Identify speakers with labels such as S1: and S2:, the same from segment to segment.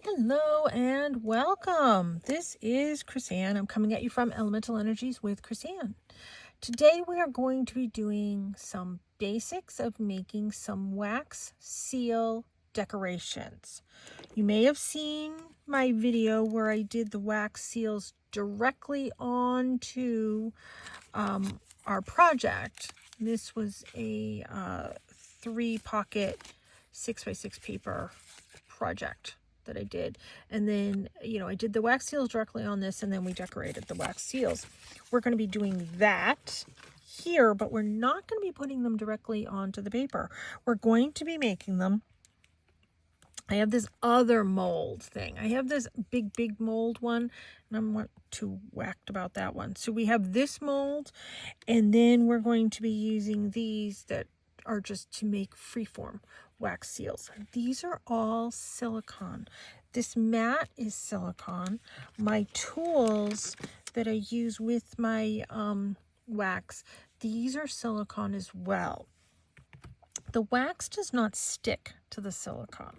S1: Hello and welcome. This is Chrisanne. I'm coming at you from Elemental Energies with Chrisanne. Today we are going to be doing some basics of making some wax seal decorations. You may have seen my video where I did the wax seals directly onto our project. This was a 3-pocket 6x6 paper project that I did, and then I did the wax seals directly on this, and then we decorated the wax seals. We're going to be doing that here, but we're not going to be putting them directly onto the paper. We're going to be making them. I have this other mold thing. I have this big mold one, and I'm not too whacked about that one. So we have this mold, and then we're going to be using these that are just to make freeform wax seals. These are all silicone. This mat is silicone. My tools that I use with my wax, these are silicone as well. The wax does not stick to the silicone.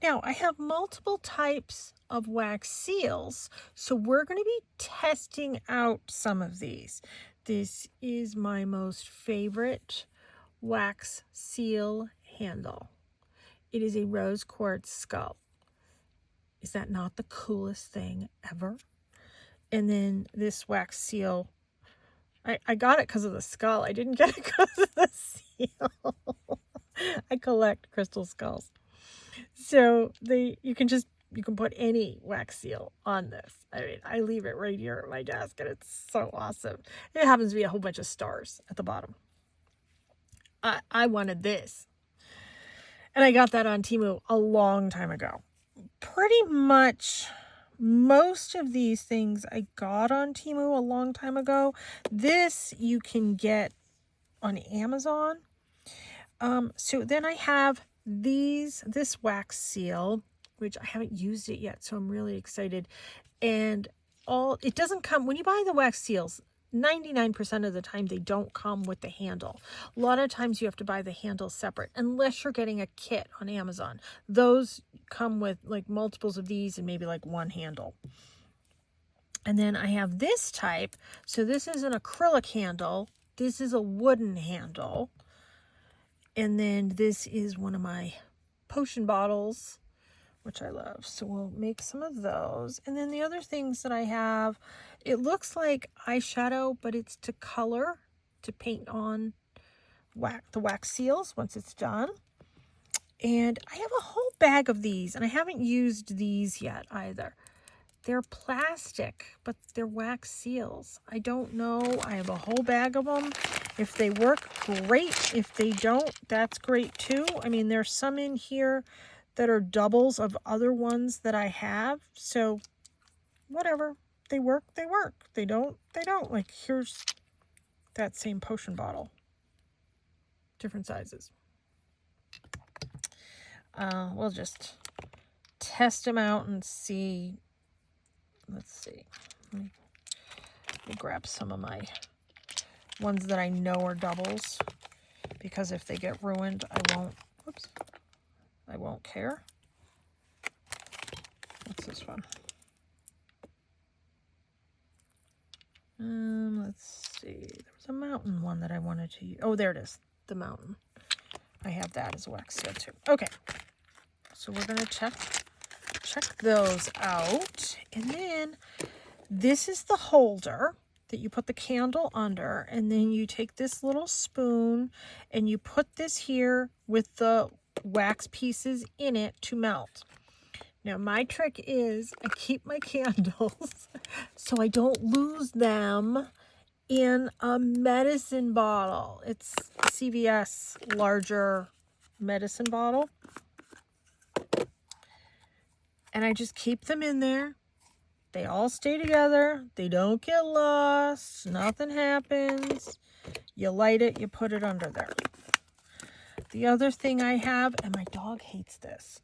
S1: Now, I have multiple types of wax seals, so we're going to be testing out some of these. This is my most favorite wax seal handle. It is a rose quartz skull. Is that not the coolest thing ever? And then this wax seal, I got it because of the skull. I didn't get it because of the seal. I collect crystal skulls. So you can put any wax seal on this. I mean, I leave it right here at my desk, and it's so awesome. It happens to be a whole bunch of stars at the bottom. I wanted this, and I got that on Temu a long time ago. Pretty much most of these things I got on Temu a long time ago. This you can get on Amazon. So then I have this wax seal, which I haven't used it yet, so I'm really excited. And it doesn't come, when you buy the wax seals, 99% of the time they don't come with the handle. A lot of times you have to buy the handle separate, unless you're getting a kit on Amazon. Those come with like multiples of these and maybe like one handle. And then I have this type. So this is an acrylic handle. This is a wooden handle. And then this is one of my potion bottles, which I love. So we'll make some of those. And then the other things that I have, it looks like eyeshadow, but it's to color, to paint on the wax seals once it's done. And I have a whole bag of these, and I haven't used these yet either. They're plastic, but they're wax seals. I don't know. I have a whole bag of them. If they work, great. If they don't, that's great too. I mean, there's some in here that are doubles of other ones that I have. So whatever. They work, they work. They don't, they don't. Like, here's that same potion bottle. Different sizes. We'll just test them out and see. Let's see. Let me grab some of my ones that I know are doubles, because if they get ruined, I won't care. What's this one? Let's see. There was a mountain one that I wanted to use. Oh, there it is. The mountain. I have that as a wax seal too. Okay. So we're going to check those out. And then this is the holder that you put the candle under, and then you take this little spoon and you put this here with the wax pieces in it to melt. Now, my trick is I keep my candles so I don't lose them in a medicine bottle. It's CVS larger medicine bottle. And I just keep them in there. They all stay together. They don't get lost. Nothing happens. You light it, you put it under there. The other thing I have, and my dog hates this,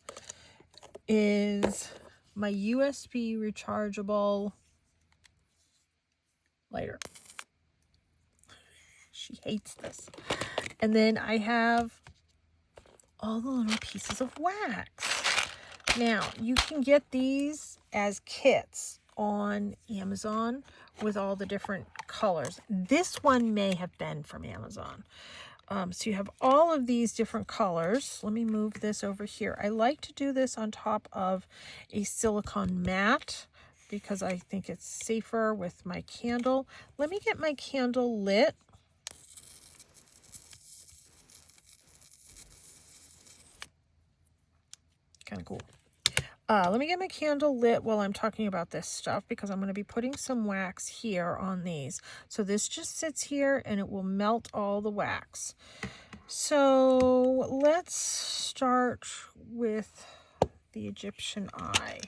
S1: is my USB rechargeable lighter. She hates this. And then I have all the little pieces of wax. Now, you can get these as kits on Amazon with all the different colors. This one may have been from Amazon. So you have all of these different colors. Let me move this over here. I like to do this on top of a silicone mat because I think it's safer with my candle. Let me get my candle lit. Kind of cool. Let me get my candle lit while I'm talking about this stuff because I'm going to be putting some wax here on these. So this just sits here and it will melt all the wax. So let's start with the Egyptian eye.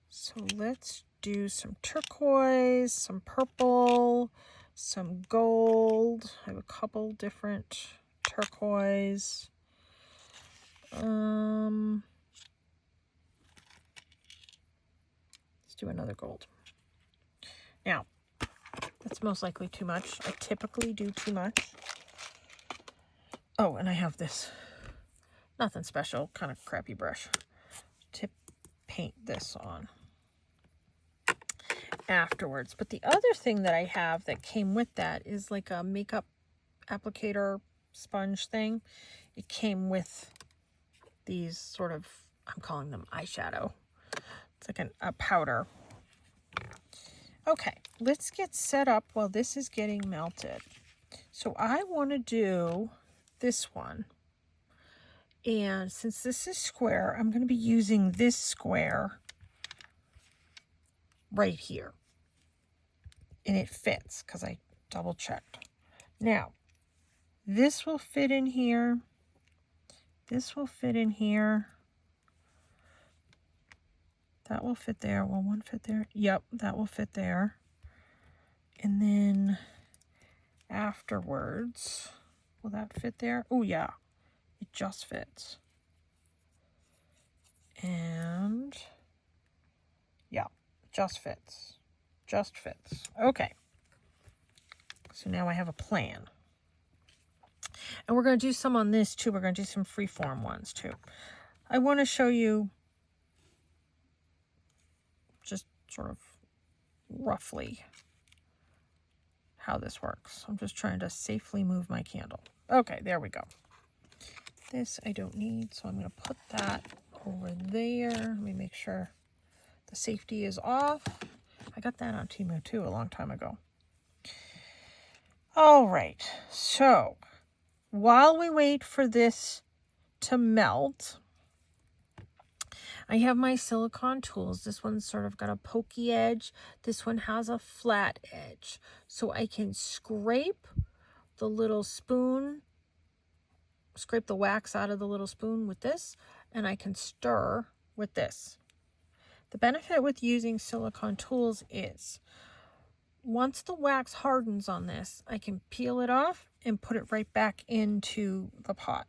S1: So let's do some turquoise, some purple, some gold. I have a couple different turquoise. Let's do another gold. Now, that's most likely too much. I typically do too much. Oh, and I have this, nothing special, kind of crappy brush to paint this on afterwards. But the other thing that I have that came with that is like a makeup applicator sponge thing. It came with these sort of, I'm calling them eyeshadow. It's like a powder. Okay, let's get set up while this is getting melted. So I want to do this one. And since this is square, I'm going to be using this square right here. And it fits because I double checked. Now, this will fit in here. This will fit in here. That will fit there. Will one fit there? Yep, that will fit there. And then afterwards, will that fit there? Oh, yeah. It just fits. And yeah, just fits. Just fits. Okay. So now I have a plan. And we're going to do some on this too. We're going to do some freeform ones too. I want to show you just sort of roughly how this works. I'm just trying to safely move my candle. Okay, there we go. This I don't need, so I'm going to put that over there. Let me make sure the safety is off. I got that on Temu too a long time ago. All right, so while we wait for this to melt, I have my silicone tools. This one's sort of got a pokey edge. This one has a flat edge. So I can scrape the little spoon, scrape the wax out of the little spoon with this, and I can stir with this. The benefit with using silicone tools is once the wax hardens on this, I can peel it off and put it right back into the pot.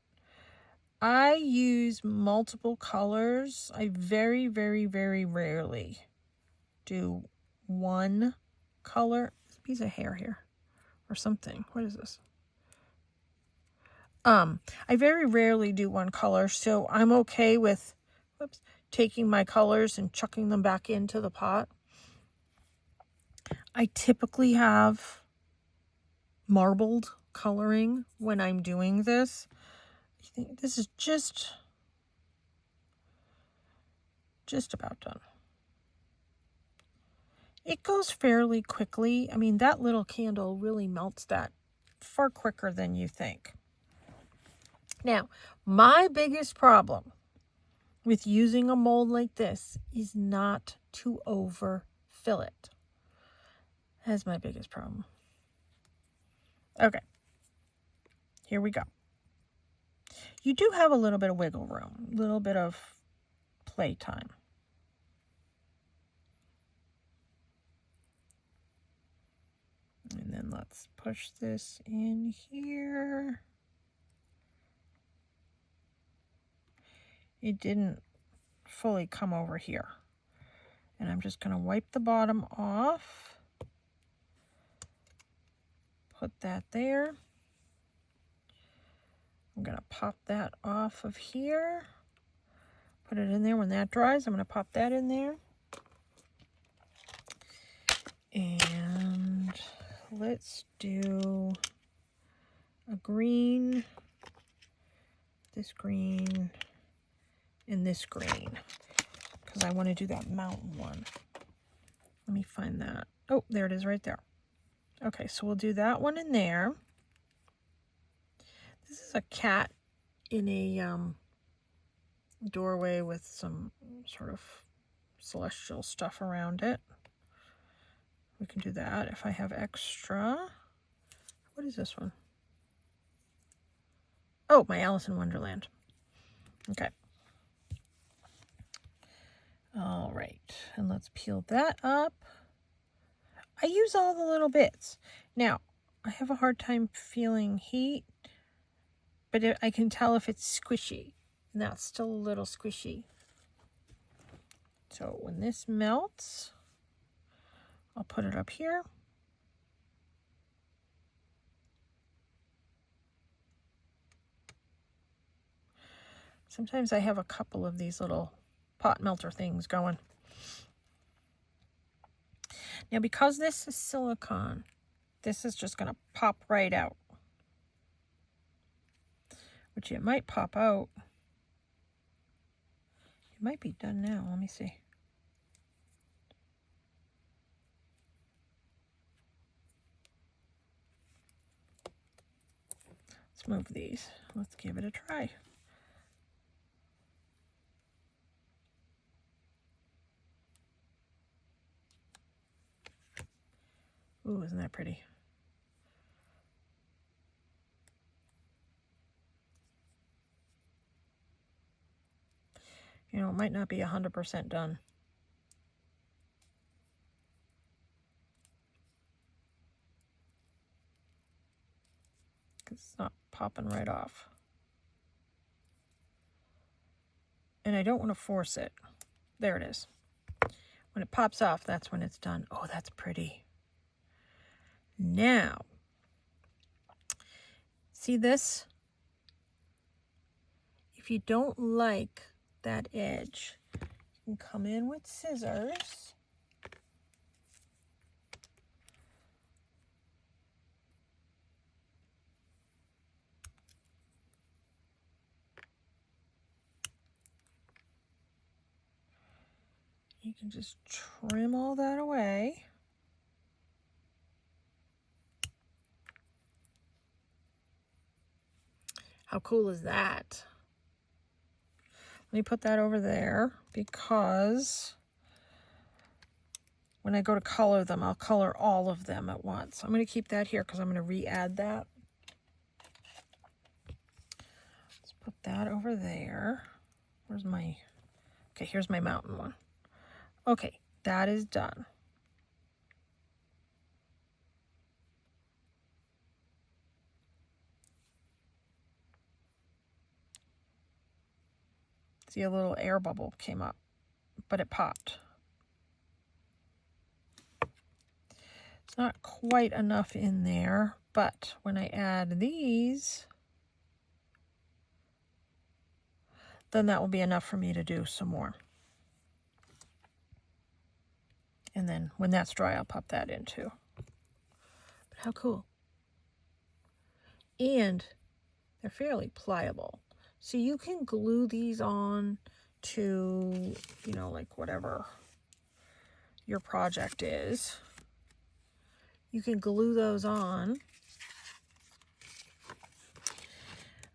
S1: I use multiple colors. I very, very, very rarely do one color. There's a piece of hair here or something. What is this? I very rarely do one color, so I'm okay with taking my colors and chucking them back into the pot. I typically have marbled coloring when I'm doing this. I think this is just about done. It goes fairly quickly. I mean, that little candle really melts that far quicker than you think. Now, my biggest problem with using a mold like this is not to overfill it. That's my biggest problem. Okay, here we go. You do have a little bit of wiggle room, a little bit of playtime. And then let's push this in here. It didn't fully come over here. And I'm just going to wipe the bottom off. Put that there. I'm going to pop that off of here. Put it in there. When that dries, I'm going to pop that in there. And let's do a green, this green, and this green, because I want to do that mountain one. Let me find that. Oh, there it is right there. Okay, so we'll do that one in there. This is a cat in a doorway with some sort of celestial stuff around it. We can do that if I have extra. What is this one? Oh, my Alice in Wonderland. Okay. All right, and let's peel that up. I use all the little bits. Now, I have a hard time feeling heat, but I can tell if it's squishy, and that's still a little squishy. So when this melts, I'll put it up here. Sometimes I have a couple of these little pot melter things going. Now, because this is silicone, this is just going to pop right out. Which it might pop out. It might be done now. Let me see. Let's move these. Let's give it a try. Ooh, isn't that pretty? You know, it might not be 100% done. Because it's not popping right off. And I don't want to force it. There it is. When it pops off, that's when it's done. Oh, that's pretty. Now, see this? If you don't like that edge, you can come in with scissors. You can just trim all that away. How cool is that? Let me put that over there because when I go to color them, I'll color all of them at once. I'm going to keep that here because I'm going to re-add that. Let's put that over there. Where's my... Okay, here's my mountain one. Okay, that is done. See, a little air bubble came up, but it popped. It's not quite enough in there, but when I add these, then that will be enough for me to do some more. And then when that's dry, I'll pop that in too. But how cool. And they're fairly pliable. So you can glue these on to, you know, like whatever your project is. You can glue those on.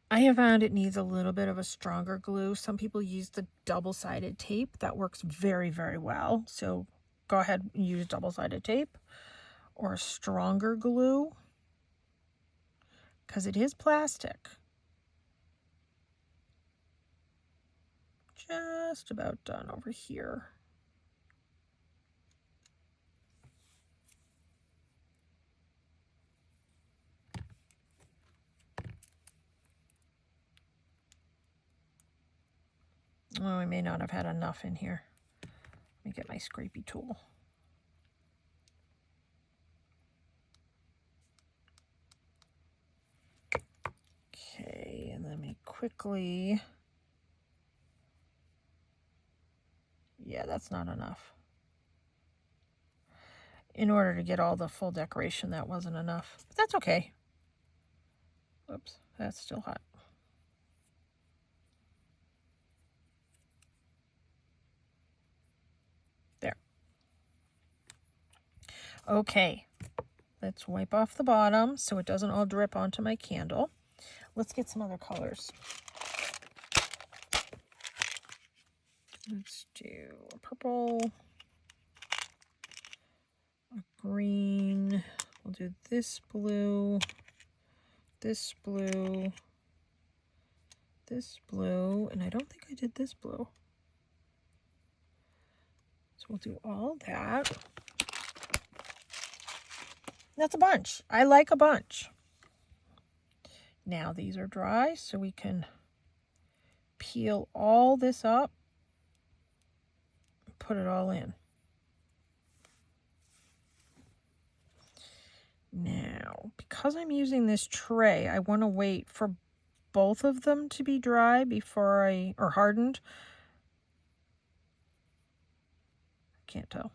S1: I have found it needs a little bit of a stronger glue. Some people use the double-sided tape. That works very, very well. So go ahead and use double-sided tape or a stronger glue because it is plastic. Just about done over here. Oh, I may not have had enough in here. Let me get my scrapey tool. Okay, and let me quickly Yeah, that's not enough. In order to get all the full decoration, that wasn't enough. But that's okay. Oops, that's still hot. There. Okay, let's wipe off the bottom so it doesn't all drip onto my candle. Let's get some other colors. Let's do a purple, a green. We'll do this blue, this blue, this blue, and I don't think I did this blue. So we'll do all that. That's a bunch. I like a bunch. Now these are dry, so we can peel all this up, put it all in. Now, because I'm using this tray, I want to wait for both of them to be dry before or hardened. I can't tell.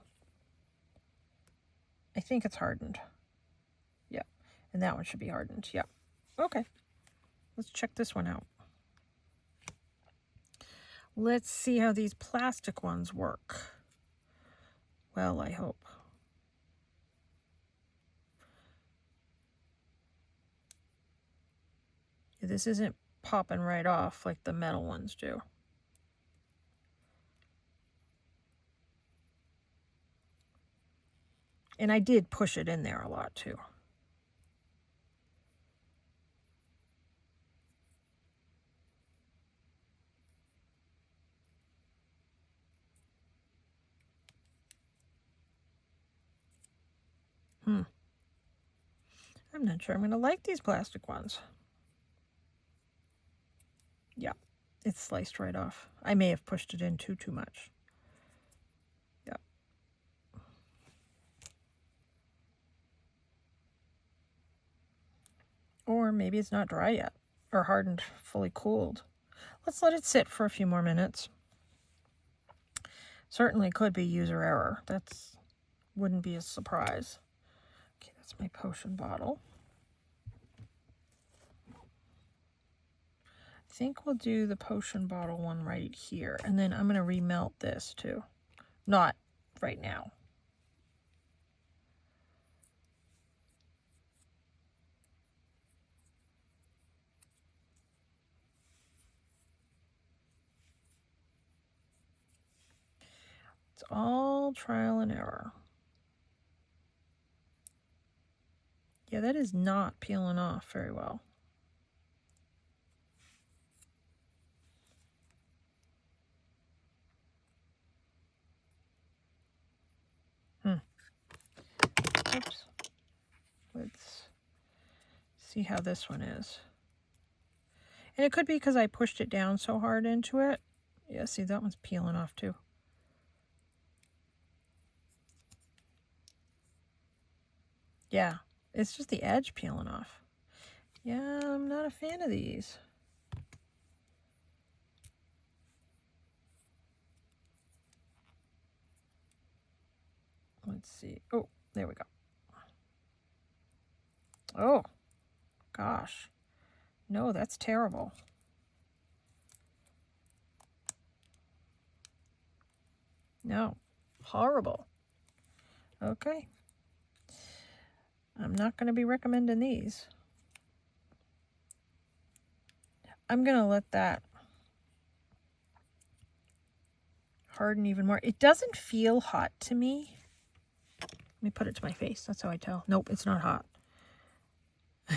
S1: I think it's hardened. Yep. And that one should be hardened. Yep. Okay. Let's check this one out. Let's see how these plastic ones work. Well, I hope. This isn't popping right off like the metal ones do. And I did push it in there a lot too. I'm not sure I'm going to like these plastic ones. Yeah, it's sliced right off. I may have pushed it in too much. Yeah. Or maybe it's not dry yet or hardened, fully cooled. Let's let it sit for a few more minutes. Certainly could be user error. That's wouldn't be a surprise. Okay, that's my potion bottle. I think we'll do the potion bottle one right here, and then I'm going to remelt this too. Not right now. It's all trial and error. Yeah, that is not peeling off very well. Oops. Let's see how this one is. And it could be because I pushed it down so hard into it. Yeah, see, that one's peeling off too. Yeah, it's just the edge peeling off. Yeah, I'm not a fan of these. Let's see. Oh, there we go. Oh, gosh. No, that's terrible. No, horrible. Okay. I'm not going to be recommending these. I'm going to let that harden even more. It doesn't feel hot to me. Let me put it to my face. That's how I tell. Nope, it's not hot.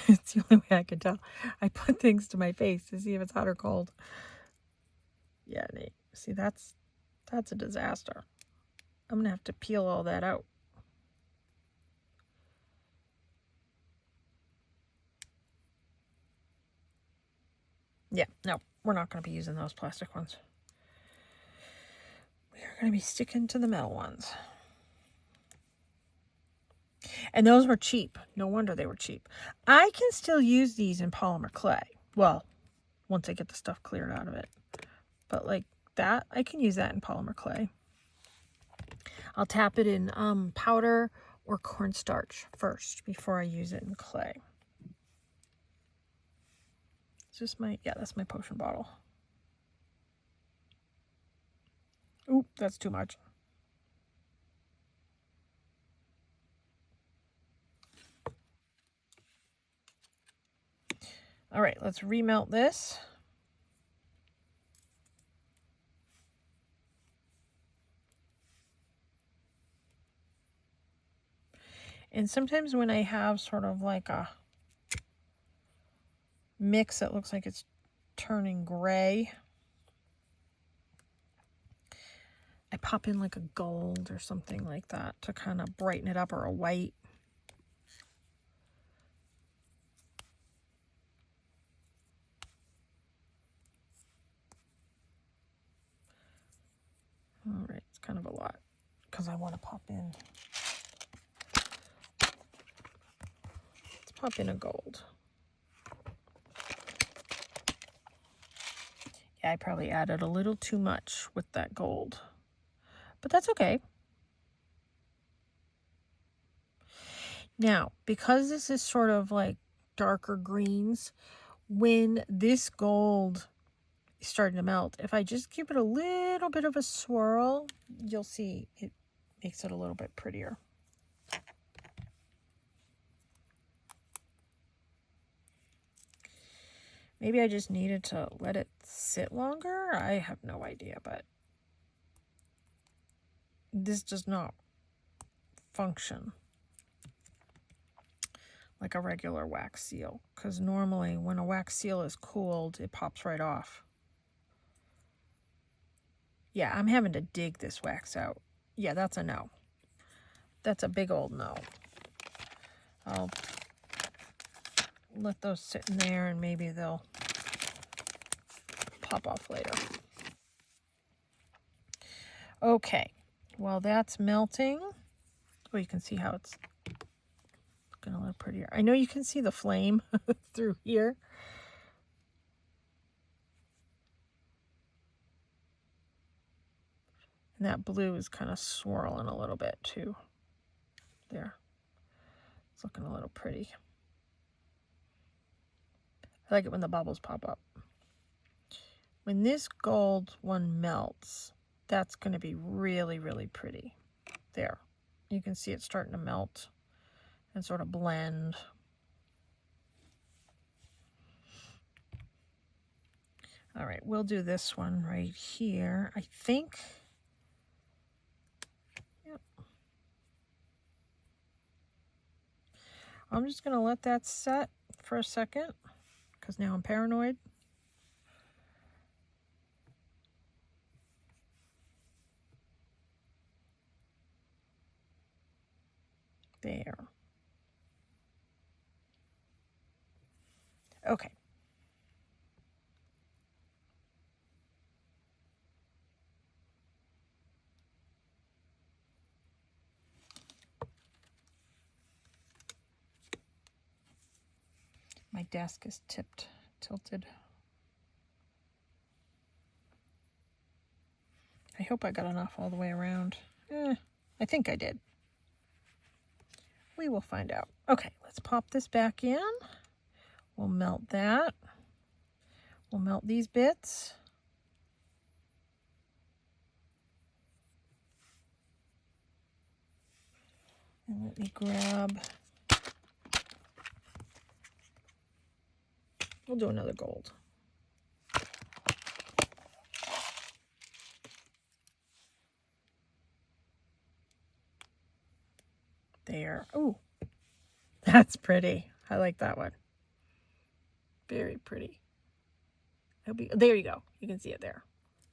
S1: It's the only way I can tell. I put things to my face to see if it's hot or cold. Yeah, Nate. See, that's a disaster. I'm going to have to peel all that out. Yeah, no, we're not going to be using those plastic ones. We are going to be sticking to the metal ones. And those were cheap. No wonder they were cheap. I can still use these in polymer clay. Well, once I get the stuff cleared out of it. But like that, I can use that in polymer clay. I'll tap it in powder or cornstarch first before I use it in clay. It's just my, yeah, that's my potion bottle. Oop, that's too much. All right, let's remelt this. And sometimes when I have sort of like a mix that looks like it's turning gray, I pop in like a gold or something like that to kind of brighten it up, or a white. All right, it's kind of a lot because I want to pop in. Let's pop in a gold. Yeah, I probably added a little too much with that gold, but that's okay. Now, because this is sort of like darker greens, when this gold is starting to melt, if I just give it a little bit of a swirl, you'll see it makes it a little bit prettier. Maybe I just needed to let it sit longer. I have no idea, but this does not function like a regular wax seal, because normally when a wax seal is cooled, it pops right off. Yeah, I'm having to dig this wax out. Yeah, that's a no. That's a big old no. I'll let those sit in there and maybe they'll pop off later. Okay, while that's melting, oh, you can see how it's looking a little prettier. I know you can see the flame through here. And that blue is kind of swirling a little bit too. There. It's looking a little pretty. I like it when the bubbles pop up. When this gold one melts, that's going to be really, really pretty. There. You can see it starting to melt and sort of blend. All right, we'll do this one right here. I think, yep. I'm just going to let that set for a second because now I'm paranoid. There. Okay. My desk is tilted. I hope I got enough all the way around. I think I did. We will find out. Okay, let's pop this back in. We'll melt that. We'll melt these bits. And let me grab, we'll do another gold. There. Oh, that's pretty. I like that one. Very pretty. There you go. You can see it there.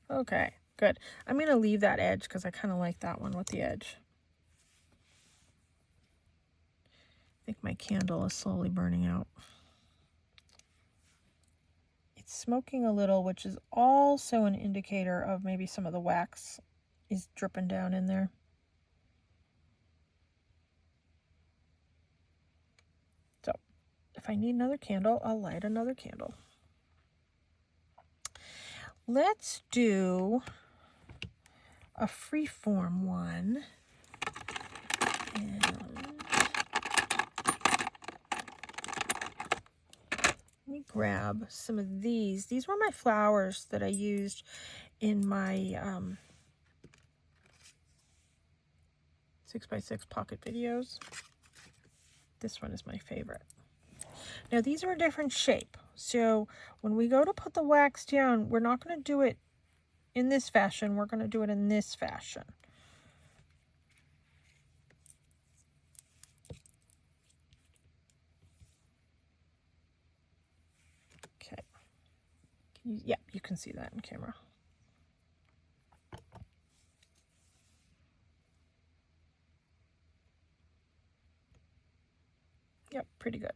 S1: Okay, good. I'm going to leave that edge because I kind of like that one with the edge. I think my candle is slowly burning out. It's smoking a little, which is also an indicator of maybe some of the wax is dripping down in there. So if I need another candle, I'll light another candle. Let's do a freeform one. And let me grab some of these. These were my flowers that I used in my 6x6 pocket videos. This one is my favorite. Now these are a different shape. So when we go to put the wax down, we're not going to do it in this fashion. We're going to do it in this fashion. Okay. Yeah, you can see that in camera. Yep, pretty good.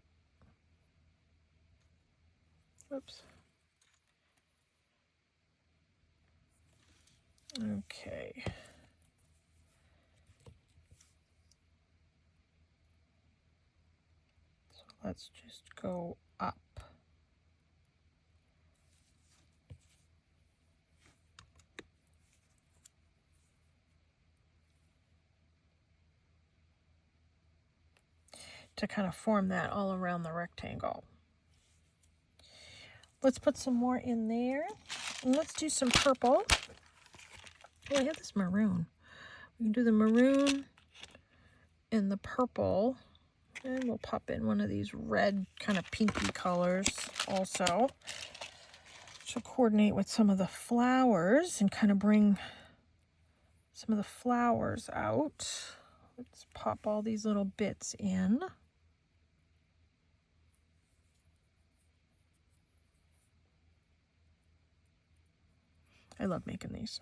S1: Oops. Okay. So let's just go up. To kind of form that all around the rectangle. Let's put some more in there. And let's do some purple. Oh, I have this maroon. We can do the maroon and the purple. And we'll pop in one of these red kind of pinky colors also. Which will coordinate with some of the flowers and kind of bring some of the flowers out. Let's pop all these little bits in. I love making these.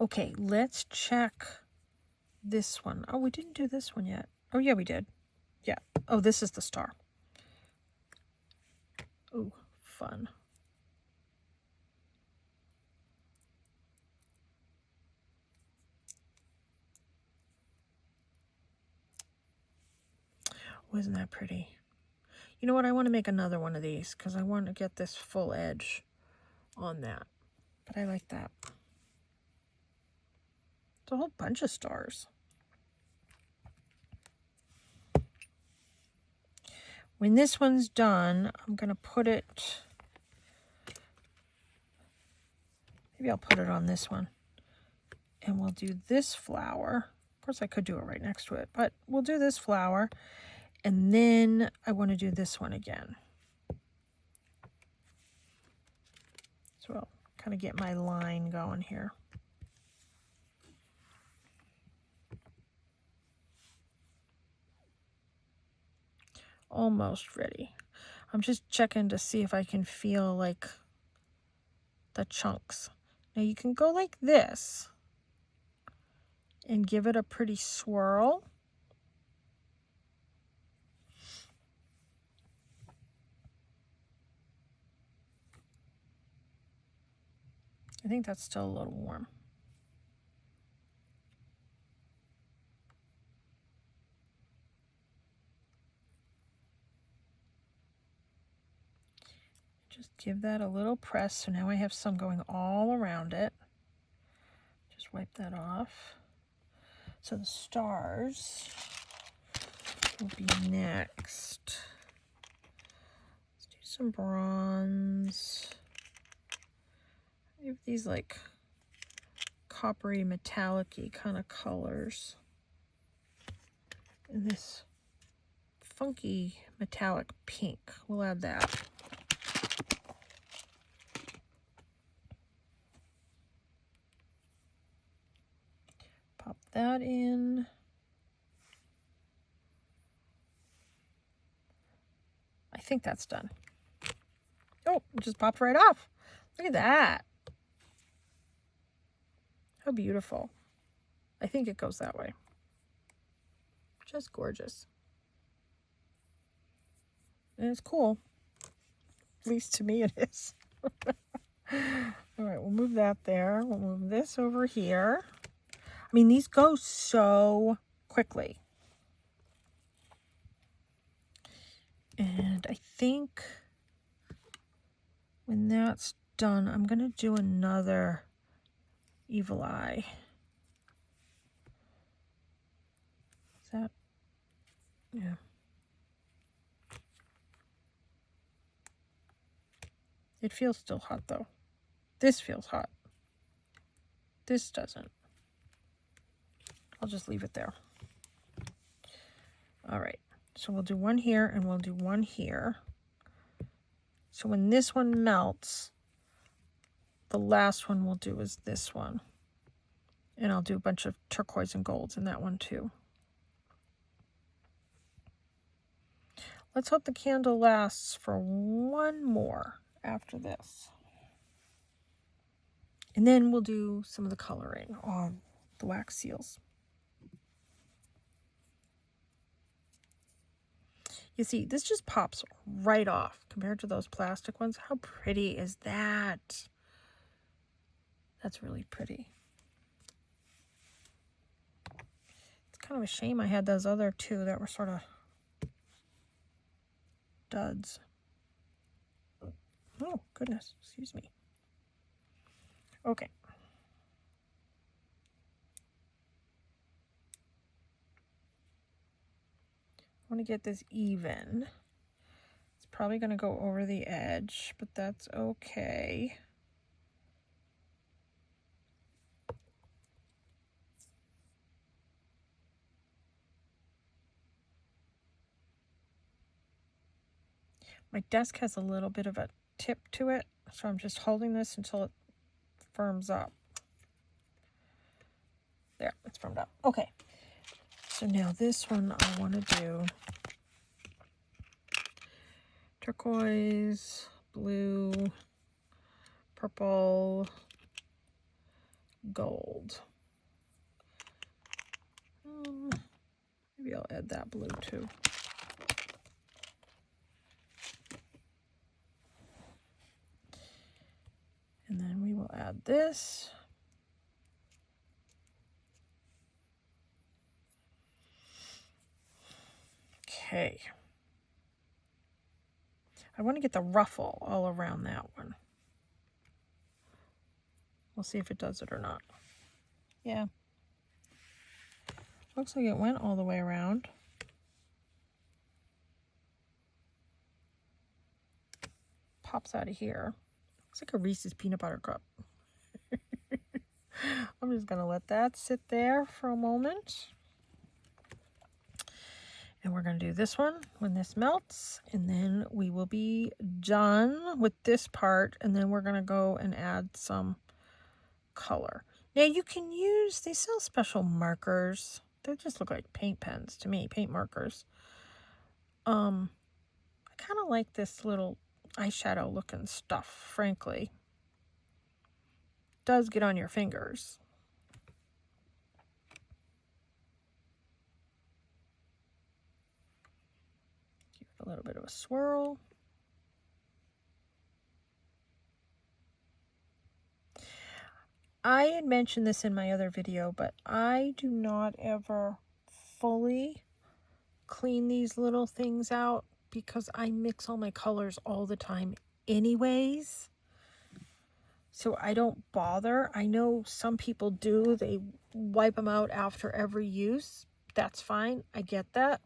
S1: Okay, let's check this one. Oh, we didn't do this one yet. Oh, yeah, we did. Yeah. Oh, this is the star. Oh, fun. Wasn't that pretty? You know what? I want to make another one of these because I want to get this full edge on that. But I like that. It's a whole bunch of stars. When this one's done, I'm going to put it, maybe I'll put it on this one. And we'll do this flower. Of course, I could do it right next to it, but we'll do this flower. And then I want to do this one again. So I'll kind of get my line going here. Almost ready. I'm just checking to see if I can feel like the chunks. Now you can go like this and give it a pretty swirl. I think that's still a little warm. Just give that a little press. So now I have some going all around it. Just wipe that off. So the stars will be next. Let's do some bronze. I have these like coppery metallic-y kind of colors. And this funky metallic pink. We'll add that. Pop that in. I think that's done. Oh, it just popped right off. Look at that. How beautiful. I think it goes that way. Just gorgeous. And it's cool. At least to me it is. All right, we'll move that there. We'll move this over here. I mean, these go so quickly. And I think when that's done, I'm going to do another evil eye. Yeah. It feels still hot though. This feels hot. This doesn't. I'll just leave it there. All right. So we'll do one here and we'll do one here. So when this one melts, the last one we'll do is this one. And I'll do a bunch of turquoise and golds in that one too. Let's hope the candle lasts for one more after this. And then we'll do some of the coloring on the wax seals. You see, this just pops right off compared to those plastic ones. How pretty is that? That's really pretty. It's kind of a shame I had those other two that were sort of duds. Oh, goodness. Excuse me. Okay. I want to get this even. It's probably going to go over the edge, but that's okay. My desk has a little bit of a tip to it, so I'm just holding this until it firms up. There, it's firmed up. Okay, so now this one I want to do turquoise, blue, purple, gold. Maybe I'll add that blue too. And then we will add this. Okay. I want to get the ruffle all around that one. We'll see if it does it or not. Yeah. Looks like it went all the way around. Pops out of here. Looks like a Reese's peanut butter cup. I'm just going to let that sit there for a moment. And we're going to do this one when this melts. And then we will be done with this part. And then we're going to go and add some color. Now you can use, they sell special markers. They just look like paint pens to me, paint markers. I kind of like this little eyeshadow looking stuff, frankly. It does get on your fingers. Give it a little bit of a swirl. I had mentioned this in my other video, but I do not ever fully clean these little things out because I mix all my colors all the time anyways. So I don't bother. I know some people do. They wipe them out after every use. That's fine. I get that.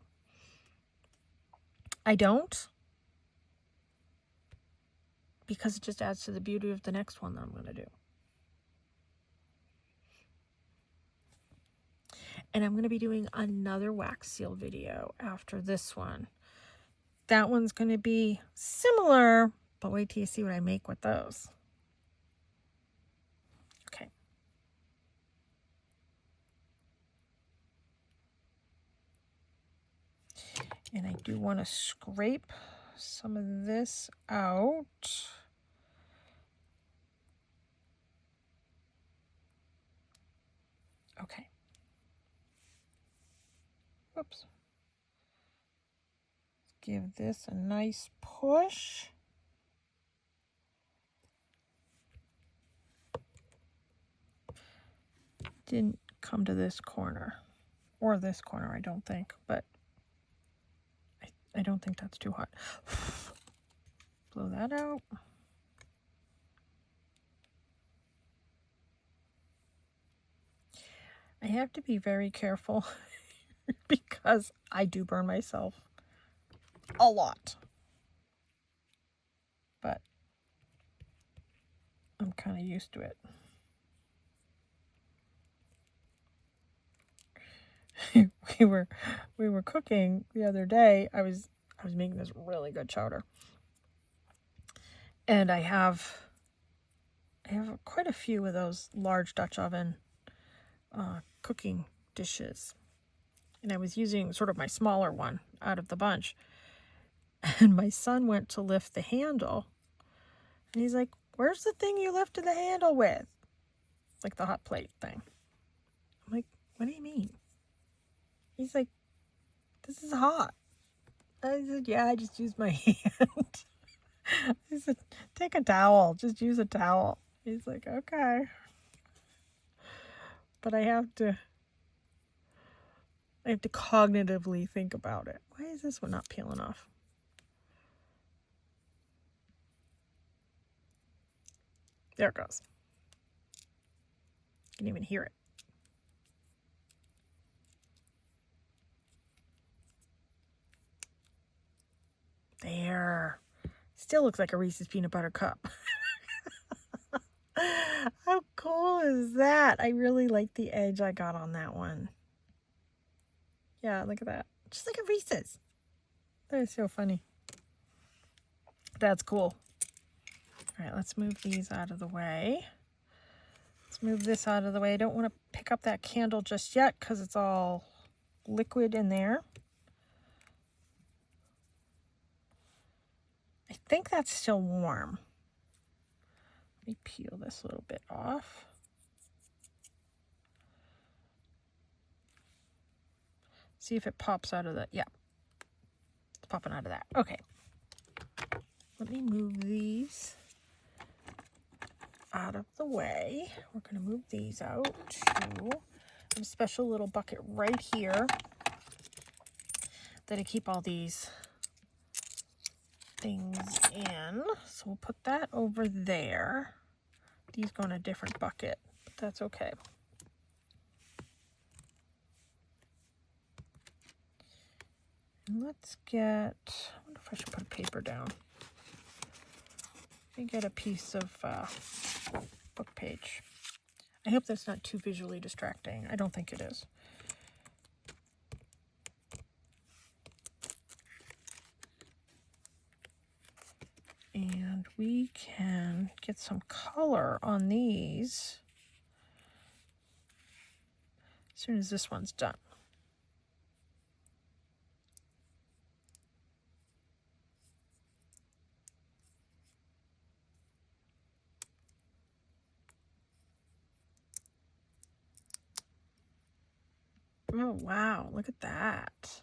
S1: I don't. Because it just adds to the beauty of the next one that I'm going to do. And I'm going to be doing another wax seal video after this one. That one's going to be similar, but wait till you see what I make with those. Okay. And I do want to scrape some of this out. Okay. Whoops. Give this a nice push. Didn't come to this corner or this corner, I don't think, but I don't think that's too hot. Blow that out. I have to be very careful because I do burn myself a lot. But I'm kind of used to it. we were cooking the other day. I was making this really good chowder. And I have quite a few of those large Dutch oven cooking dishes. And I was using sort of my smaller one out of the bunch. And my son went to lift the handle. And he's like, "Where's the thing you lifted the handle with?" Like the hot plate thing. I'm like, "What do you mean?" He's like, "This is hot." I said, "Yeah, I just used my hand." He said, "Take a towel. Just use a towel." He's like, "Okay." But I have to cognitively think about it. Why is this one not peeling off? There it goes. You can even hear it. There. Still looks like a Reese's peanut butter cup. How cool is that? I really like the edge I got on that one. Yeah, look at that. Just like a Reese's. That is so funny. That's cool. All right, let's move these out of the way. Let's move this out of the way. I don't want to pick up that candle just yet because it's all liquid in there. I think that's still warm. Let me peel this little bit off. See if it pops out of that. Yeah, it's popping out of that. Okay. Let me move these out of the way. We're going to move these out too. I have a special little bucket right here that I keep all these things in. So we'll put that over there. These go in a different bucket, but that's okay. And let's get, I wonder if I should put a paper down. Let me get a piece of book page. I hope that's not too visually distracting. I don't think it is. And we can get some color on these as soon as this one's done. Oh, wow, look at that.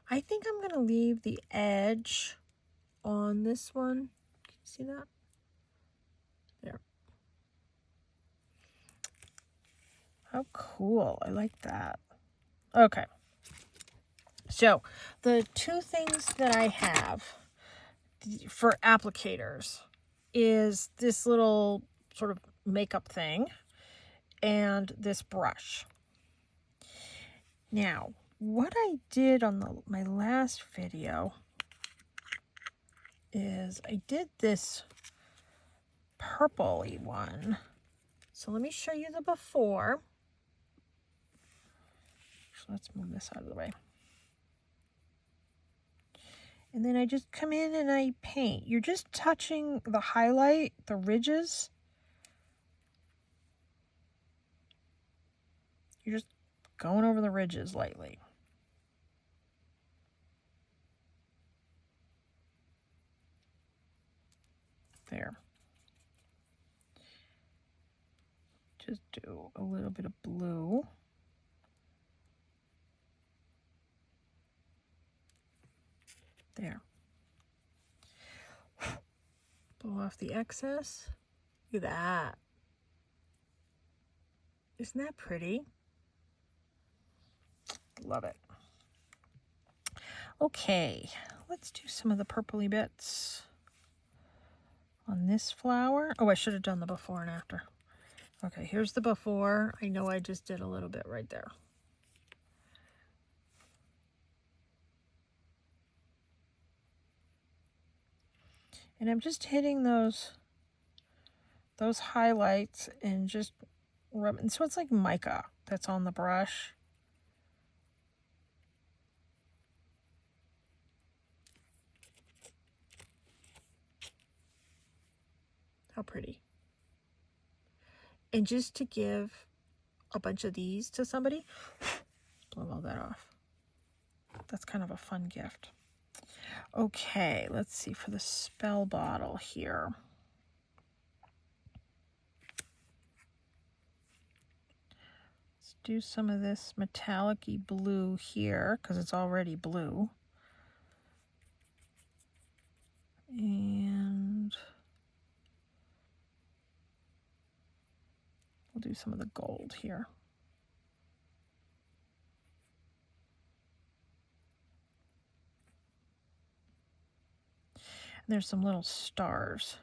S1: I think I'm going to leave the edge on this one. Can you see that? There. How cool. I like that. Okay. So the two things that I have for applicators is this little sort of makeup thing and this brush. Now, what I did on my last video is I did this purpley one. So let me show you the before. So let's move this out of the way. And then I just come in and I paint. You're just touching the highlight, the ridges. You're just going over the ridges lightly. There. Just do a little bit of blue. There. Blow off the excess. Look at that. Isn't that pretty? Love it. Okay, let's do some of the purpley bits on this flower. Oh, I should have done the before and after. Okay, here's the before. I know I just did a little bit right there. And I'm just hitting those highlights and just rubbing. So it's like mica that's on the brush. How pretty. And just to give a bunch of these to somebody, blow all that off. That's kind of a fun gift. Okay, let's see for the spell bottle here. Let's do some of this metallic-y blue here because it's already blue. And we'll do some of the gold here. And there's some little stars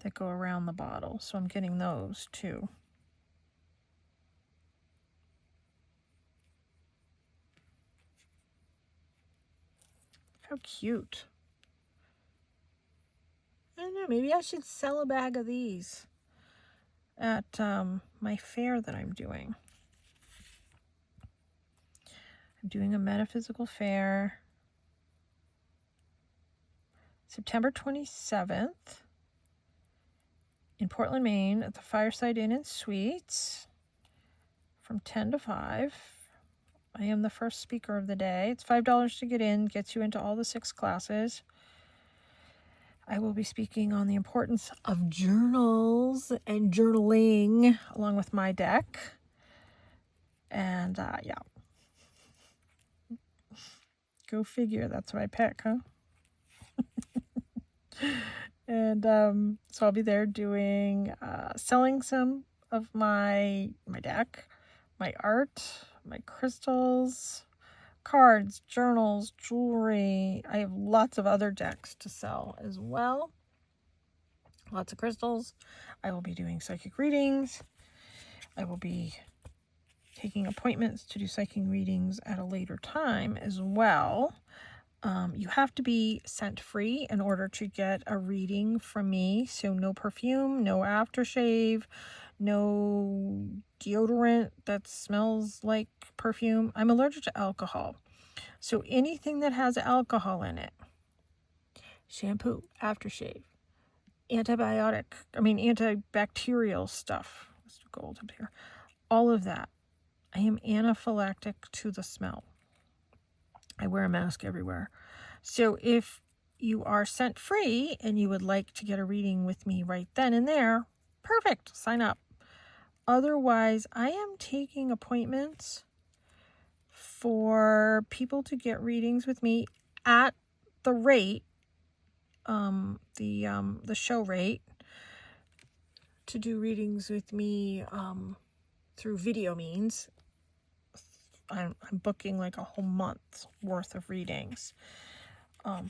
S1: that go around the bottle, so I'm getting those too. How cute. I don't know, maybe I should sell a bag of these at my fair that I'm doing. I'm doing a metaphysical fair September 27th in Portland, Maine at the Fireside Inn and Suites from 10 to 5. I am the first speaker of the day. It's $5 to get in, gets you into all the 6 classes. I will be speaking on the importance of journals and journaling along with my deck. And yeah. Go figure, that's what I pick, huh? And so I'll be there doing, selling some of my deck, my art, my crystals, cards, journals, jewelry. I have lots of other decks to sell as well. Lots of crystals. I will be doing psychic readings. I will be taking appointments to do psychic readings at a later time as well. You have to be scent free in order to get a reading from me. So no perfume, no aftershave, no deodorant that smells like perfume. I'm allergic to alcohol. So anything that has alcohol in it, shampoo, aftershave, antibacterial stuff, let's do gold up here, all of that, I am anaphylactic to the smell. I wear a mask everywhere. So if you are scent free and you would like to get a reading with me right then and there, perfect, sign up. Otherwise, I am taking appointments for people to get readings with me at the rate, the show rate, to do readings with me through video means. I'm booking like a whole month's worth of readings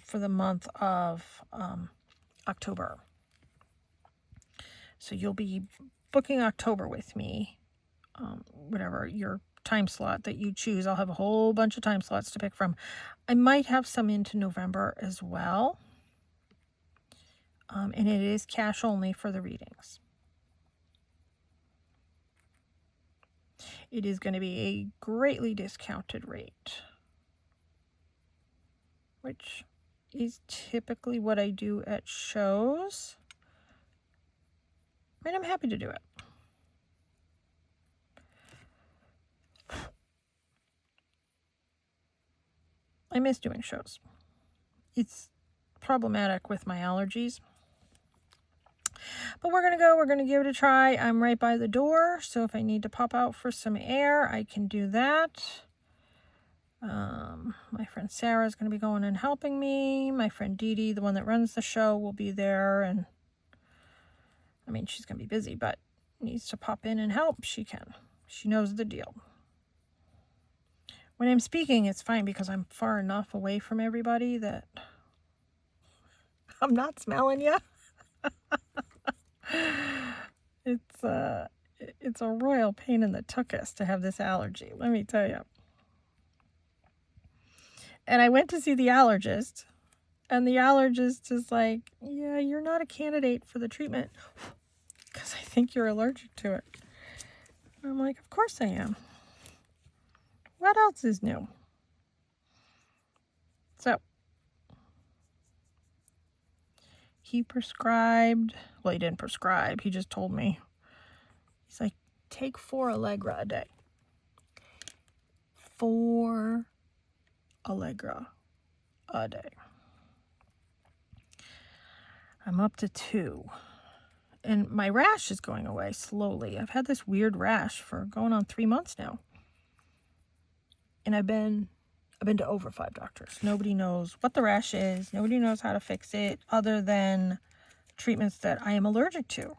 S1: for the month of October. So you'll be booking October with me, whatever your time slot that you choose. I'll have a whole bunch of time slots to pick from. I might have some into November as well. And it is cash only for the readings. It is going to be a greatly discounted rate, which is typically what I do at shows. And I'm happy to do it. I miss doing shows. It's problematic with my allergies. But we're going to give it a try. I'm right by the door, so if I need to pop out for some air, I can do that. My friend Sarah is going to be going and helping me. My friend Dee Dee, the one that runs the show, will be there. And I mean, she's going to be busy, but needs to pop in and help. She can. She knows the deal. When I'm speaking, it's fine because I'm far enough away from everybody that I'm not smelling you. It's a royal pain in the tuchus to have this allergy, let me tell you. And I went to see the allergist And the allergist is like, yeah, you're not a candidate for the treatment because I think you're allergic to it. And I'm like, of course I am. What else is new? So he prescribed, well, he didn't prescribe. He just told me. He's like, take 4 Allegra a day. 4 Allegra a day. I'm up to 2. And my rash is going away slowly. I've had this weird rash for going on 3 months now. And I've been to over 5 doctors. Nobody knows what the rash is. Nobody knows how to fix it other than treatments that I am allergic to.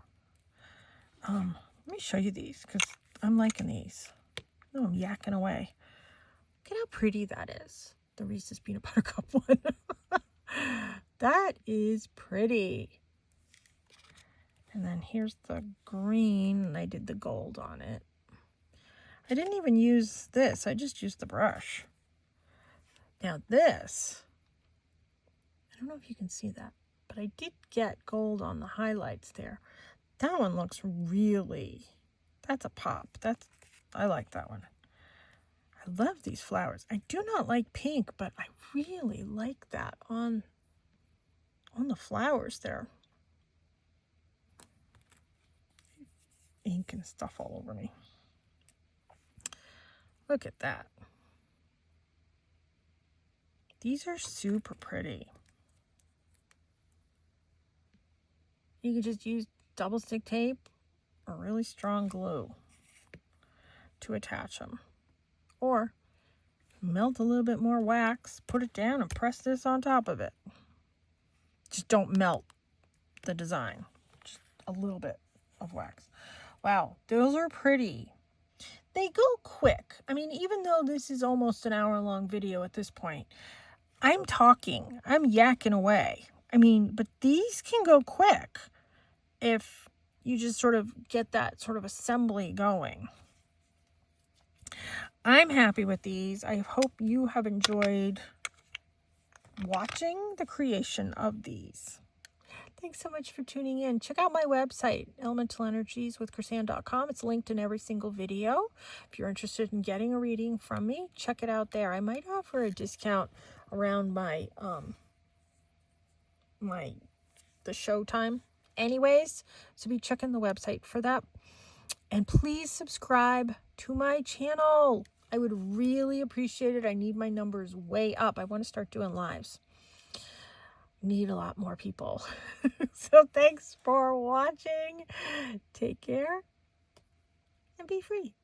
S1: Let me show you these because I'm liking these. Oh, I'm yakking away. Look at how pretty that is. The Reese's Peanut Butter Cup one. That is pretty. And then here's the green, and I did the gold on it. I didn't even use this. I just used the brush. Now this, I don't know if you can see that, but I did get gold on the highlights there. That one looks really, that's a pop. I like that one. I love these flowers. I do not like pink, but I really like that on the flowers there. Ink and stuff all over me. Look at that. These are super pretty. You can just use double stick tape or really strong glue to attach them. Or melt a little bit more wax, put it down, and press this on top of it. Just don't melt the design. Just a little bit of wax. Wow, those are pretty. They go quick. I mean, even though this is almost an hour-long video at this point, I'm talking. I'm yakking away. I mean, but these can go quick if you just sort of get that sort of assembly going. I'm happy with these. I hope you have enjoyed watching the creation of these. Thanks so much for tuning in. Check out my website, elementalenерgieswithchrisanne.com. It's linked in every single video. If you're interested in getting a reading from me, check it out there. I might offer a discount around my the show time anyways, so be checking the website for that. And please subscribe to my channel. I would really appreciate it. I need my numbers way up. I want to start doing lives. Need a lot more people. So thanks for watching. Take care and be free.